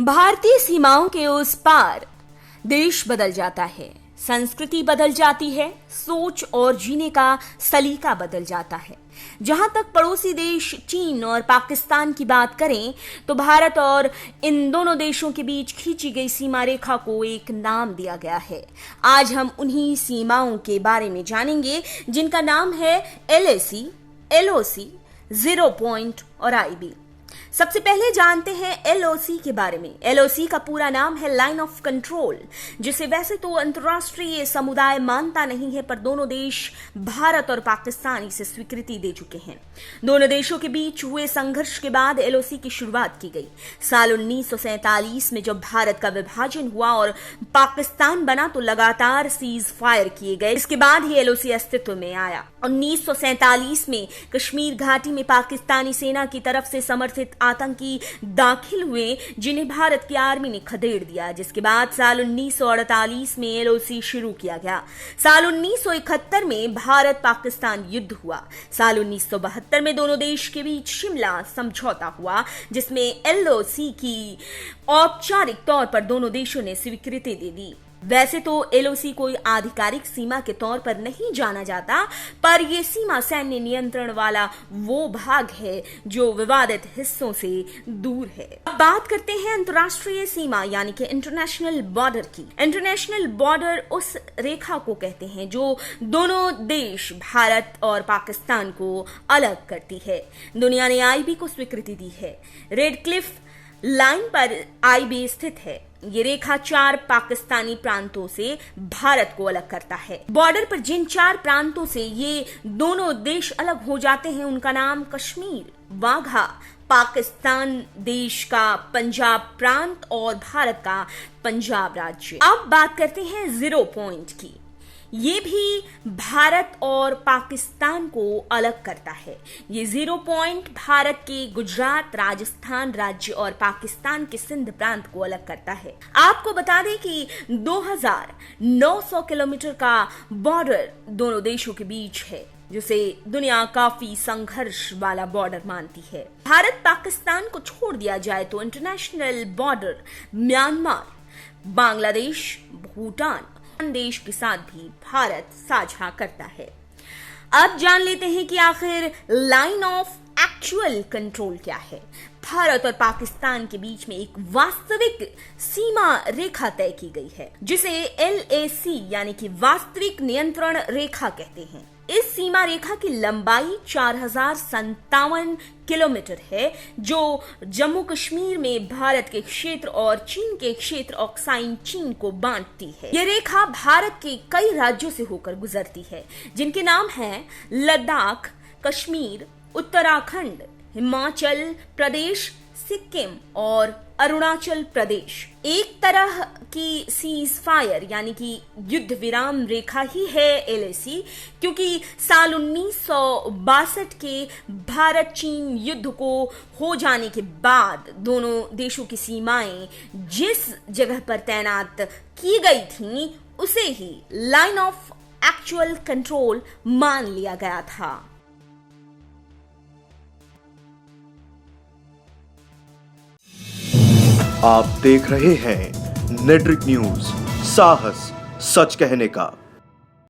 भारतीय सीमाओं के उस पार देश बदल जाता है, संस्कृति बदल जाती है, सोच और जीने का सलीका बदल जाता है। जहां तक पड़ोसी देश चीन और पाकिस्तान की बात करें तो भारत और इन दोनों देशों के बीच खींची गई सीमा रेखा को एक नाम दिया गया है। आज हम उन्हीं सीमाओं के बारे में जानेंगे जिनका नाम है LAC, LOC, जीरो पॉइंट और IB। सबसे पहले जानते हैं LOC के बारे में। LOC का पूरा नाम है लाइन ऑफ कंट्रोल, जिसे वैसे तो अंतर्राष्ट्रीय समुदाय मानता नहीं है, पर दोनों देश भारत और पाकिस्तान इसे स्वीकृति दे चुके हैं। दोनों देशों के बीच हुए संघर्ष के बाद LOC की शुरुआत की गई। साल 1947 में जब भारत का विभाजन हुआ और पाकिस्तान बना तो लगातार सीज फायर किए गए। इसके बाद ही LOC अस्तित्व में आया। 1947 में कश्मीर घाटी में पाकिस्तानी सेना की तरफ से समर्थित आतंकी दाखिल हुए, जिन्हें भारत की आर्मी ने खदेड़ दिया, जिसके बाद साल 1948 में LOC शुरू किया गया। साल 1971 में भारत पाकिस्तान युद्ध हुआ। साल 1972 में दोनों देश के बीच शिमला समझौता हुआ, जिसमें LOC की औपचारिक तौर पर दोनों देशों ने स्वीकृति दे दी। वैसे तो LOC कोई आधिकारिक सीमा के तौर पर नहीं जाना जाता, पर यह सीमा सैन्य नियंत्रण वाला वो भाग है जो विवादित हिस्सों से दूर है। अब बात करते हैं अंतर्राष्ट्रीय सीमा यानी कि इंटरनेशनल बॉर्डर की। इंटरनेशनल बॉर्डर उस रेखा को कहते हैं जो दोनों देश भारत और पाकिस्तान को अलग करती है। दुनिया ने IB को स्वीकृति दी है। रेड क्लिफ लाइन पर IB स्थित है। ये रेखा 4 पाकिस्तानी प्रांतों से भारत को अलग करता है। बॉर्डर पर जिन 4 प्रांतों से ये दोनों देश अलग हो जाते हैं उनका नाम कश्मीर, वाघा, पाकिस्तान देश का पंजाब प्रांत और भारत का पंजाब राज्य। अब बात करते हैं जीरो पॉइंट की। ये भी भारत और पाकिस्तान को अलग करता है। ये जीरो पॉइंट भारत के गुजरात, राजस्थान राज्य और पाकिस्तान के सिंध प्रांत को अलग करता है। आपको बता दें कि 2900 किलोमीटर का बॉर्डर दोनों देशों के बीच है, जिसे दुनिया काफी संघर्ष वाला बॉर्डर मानती है। भारत पाकिस्तान को छोड़ दिया जाए तो international border Myanmar, Bangladesh, Bhutan देश के साथ भी भारत साझा करता है। अब जान लेते हैं कि आखिर लाइन ऑफ एक्चुअल कंट्रोल क्या है। भारत और पाकिस्तान के बीच में एक वास्तविक सीमा रेखा तय की गई है, जिसे LAC यानी कि वास्तविक नियंत्रण रेखा कहते हैं। इस सीमा रेखा की लंबाई 4057 किलोमीटर है, जो जम्मू कश्मीर में भारत के क्षेत्र और चीन के क्षेत्र ऑक्साइन चीन को बांटती है। यह रेखा भारत के कई राज्यों से होकर गुजरती है, जिनके नाम हैं लद्दाख, कश्मीर, उत्तराखंड, हिमाचल प्रदेश, सिक्किम और अरुणाचल प्रदेश। एक तरह की सीज फायर यानी कि युद्ध विराम रेखा ही है LAC, क्योंकि साल 1962 के भारत चीन युद्ध को हो जाने के बाद दोनों देशों की सीमाएं जिस जगह पर तैनात की गई थीं, उसे ही लाइन ऑफ एक्चुअल कंट्रोल मान लिया गया था। आप देख रहे हैं नेट्रिक न्यूज, साहस सच कहने का।